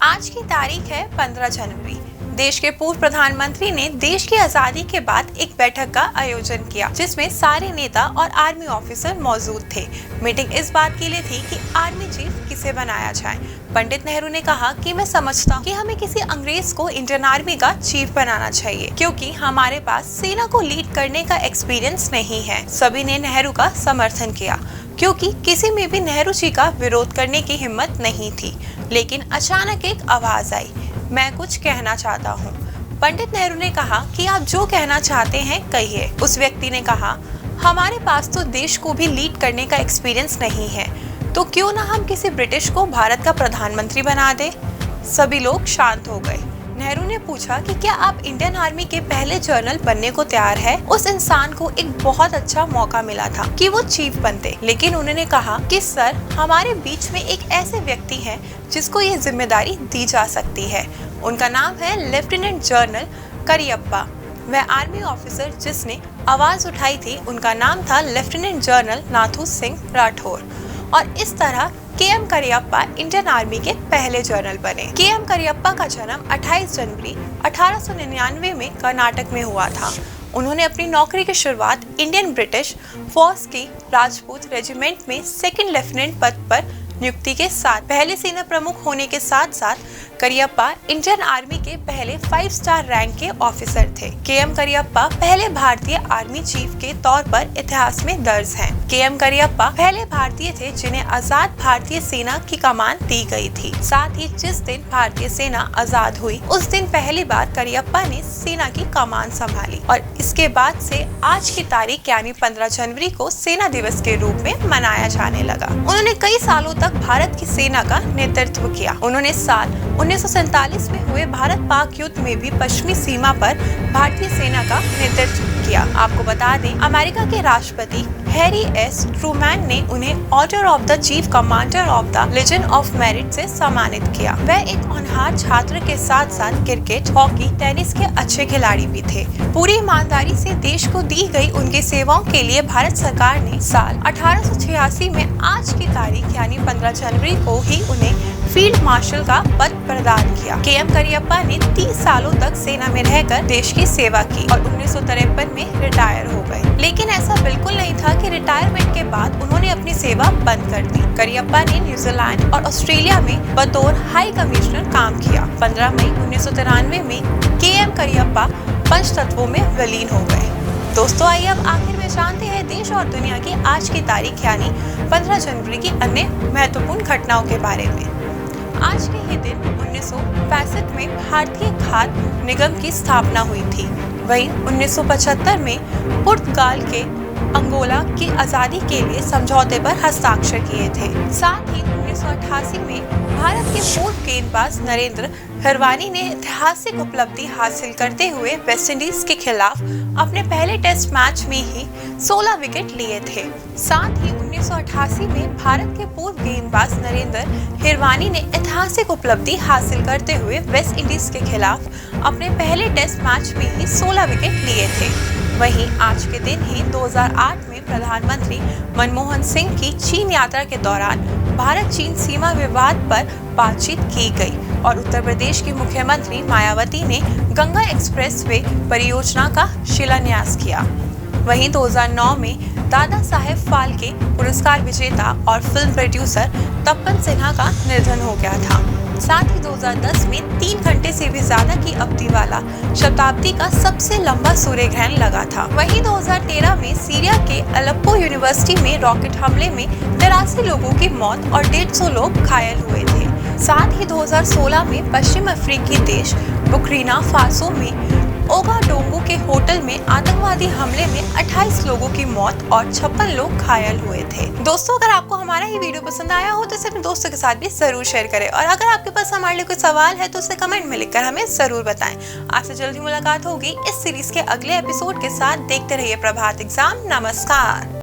आज की तारीख है 15 जनवरी। देश के पूर्व प्रधानमंत्री ने देश की आजादी के बाद एक बैठक का आयोजन किया, जिसमें सारे नेता और आर्मी ऑफिसर मौजूद थे। मीटिंग इस बात के लिए थी कि आर्मी चीफ किसे बनाया जाए। पंडित नेहरू ने कहा कि मैं समझता हूँ कि हमें किसी अंग्रेज को इंडियन आर्मी का चीफ बनाना चाहिए, क्योंकि हमारे पास सेना को लीड करने का एक्सपीरियंस नहीं है। सभी ने नेहरू का समर्थन किया, क्योंकि किसी में भी नेहरू जी का विरोध करने की हिम्मत नहीं थी। लेकिन अचानक एक आवाज आई, मैं कुछ कहना चाहता हूँ। पंडित नेहरू ने कहा कि आप जो कहना चाहते हैं कहिए। उस व्यक्ति ने कहा, हमारे पास तो देश को भी लीड करने का एक्सपीरियंस नहीं है, तो क्यों ना हम किसी ब्रिटिश को भारत का प्रधानमंत्री बना दे। सभी लोग शांत हो गए। नेहरू ने पूछा कि क्या आप इंडियन आर्मी के पहले जनरल बनने को तैयार है। उस इंसान को एक बहुत अच्छा मौका मिला था कि वो चीफ बनते, लेकिन उन्होंने कहा कि सर, हमारे बीच में एक ऐसे व्यक्ति है जिसको ये जिम्मेदारी दी जा सकती है। उनका नाम है लेफ्टिनेंट जनरल करियप्पा। वह आर्मी ऑफिसर जिसने आवाज उठाई थी, उनका नाम था लेफ्टिनेंट जनरल नाथू सिंह राठौर। और इस तरह के.एम. करियप्पा इंडियन आर्मी के पहले जनरल बने। के.एम. करियप्पा का जन्म 28 जनवरी 1899 में कर्नाटक में हुआ था। उन्होंने अपनी नौकरी की शुरुआत इंडियन ब्रिटिश फोर्स की राजपूत रेजिमेंट में सेकंड लेफ्टिनेंट पद पर नियुक्ति के साथ पहले सेना प्रमुख होने के साथ साथ करियप्पा इंडियन आर्मी के पहले 5 स्टार रैंक के ऑफिसर थे। के.एम. करियप्पा पहले भारतीय आर्मी चीफ के तौर पर इतिहास में दर्ज हैं। के.एम. करियप्पा पहले भारतीय थे जिन्हें आजाद भारतीय सेना की कमान दी गई थी। साथ ही जिस दिन भारतीय सेना आजाद हुई, उस दिन पहली बार करियप्पा ने सेना की कमान संभाली और इसके बाद से आज की तारीख यानी 15 जनवरी को सेना दिवस के रूप में मनाया जाने लगा। उन्होंने कई सालों तक भारत की सेना का नेतृत्व किया। उन्होंने साल 1947 में हुए भारत पाक युद्ध में भी पश्चिमी सीमा पर भारतीय सेना का नेतृत्व किया। आपको बता दें, अमेरिका के राष्ट्रपति हैरी एस ट्रूमैन ने उन्हें order of the chief commander of the legion of merit से सम्मानित किया। वह एक होनहार छात्र के साथ साथ क्रिकेट, हॉकी, टेनिस के अच्छे खिलाड़ी भी थे। पूरी ईमानदारी से देश को दी गई उनकी सेवाओं के लिए भारत सरकार ने साल 1886 में आज की तारीख यानी 15 जनवरी को ही उन्हें फील्ड मार्शल का पद प्रदान किया। के.एम. करियप्पा ने 30 सालों तक सेना में रहकर देश की सेवा की और 1953 में रिटायर हो गए। लेकिन ऐसा बिल्कुल नहीं था कि रिटायरमेंट के बाद उन्होंने अपनी सेवा बंद कर दी। करियप्पा ने न्यूजीलैंड और ऑस्ट्रेलिया में बतौर हाई कमिश्नर काम किया। 15 मई 1993 में के.एम. करियप्पा पंचतत्वों में विलीन हो गए। दोस्तों, आइए अब आखिर में जानते हैं देश और दुनिया की आज की तारीख यानी 15 जनवरी की अन्य महत्वपूर्ण घटनाओं के बारे में। आज के ही दिन 1965 में भारतीय खाद्य निगम की स्थापना हुई थी। वहीं 1975 में पुर्तगाल के अंगोला की आजादी के लिए समझौते पर हस्ताक्षर किए थे। साथ ही 1988 में भारत के पूर्व गेंदबाज नरेंद्र हिरवानी ने ऐतिहासिक उपलब्धि हासिल करते हुए वेस्टइंडीज के खिलाफ अपने पहले टेस्ट मैच में ही 16 विकेट लिए थे। साथ ही 1988 में भारत के पूर्व गेंदबाज नरेंद्र हिरवानी ने ऐतिहासिक उपलब्धि हासिल करते हुए वेस्टइंडीज के खिलाफ अपने पहले टेस्ट मैच में ही 16 विकेट लिए थे। वहीं आज के दिन ही 2008 में प्रधानमंत्री मनमोहन सिंह की चीन यात्रा के दौरान भारत चीन सीमा विवाद पर बातचीत की गई और उत्तर प्रदेश की मुख्यमंत्री मायावती ने गंगा एक्सप्रेसवे परियोजना का शिलान्यास किया। वहीं 2009 में दादा साहेब फाल्के पुरस्कार विजेता और फिल्म प्रोड्यूसर तपन सिन्हा का निधन हो गया था। साथ ही 2010 में 3 घंटे से भी ज्यादा की अवधि वाला शताब्दी का सबसे लंबा सूर्य ग्रहण लगा था। वहीं 2013 में सीरिया के अलेप्पो यूनिवर्सिटी में रॉकेट हमले में 83 लोगों की मौत और 150 लोग घायल हुए थे। साथ ही 2016 में पश्चिम अफ्रीकी देश बुर्किना फासो में ओगाडोंगो के होटल में आतंकवादी हमले में 28 लोगों की मौत और 56 लोग घायल हुए थे। दोस्तों, अगर आपको हमारा ये वीडियो पसंद आया हो तो इसे अपने दोस्तों के साथ भी जरूर शेयर करें और अगर आपके पास हमारे लिए कोई सवाल है तो उसे कमेंट में लिखकर हमें जरूर बताएं। आपसे जल्दी मुलाकात होगी इस सीरीज के अगले एपिसोड के साथ। देखते रहिए प्रभात एग्जाम। नमस्कार।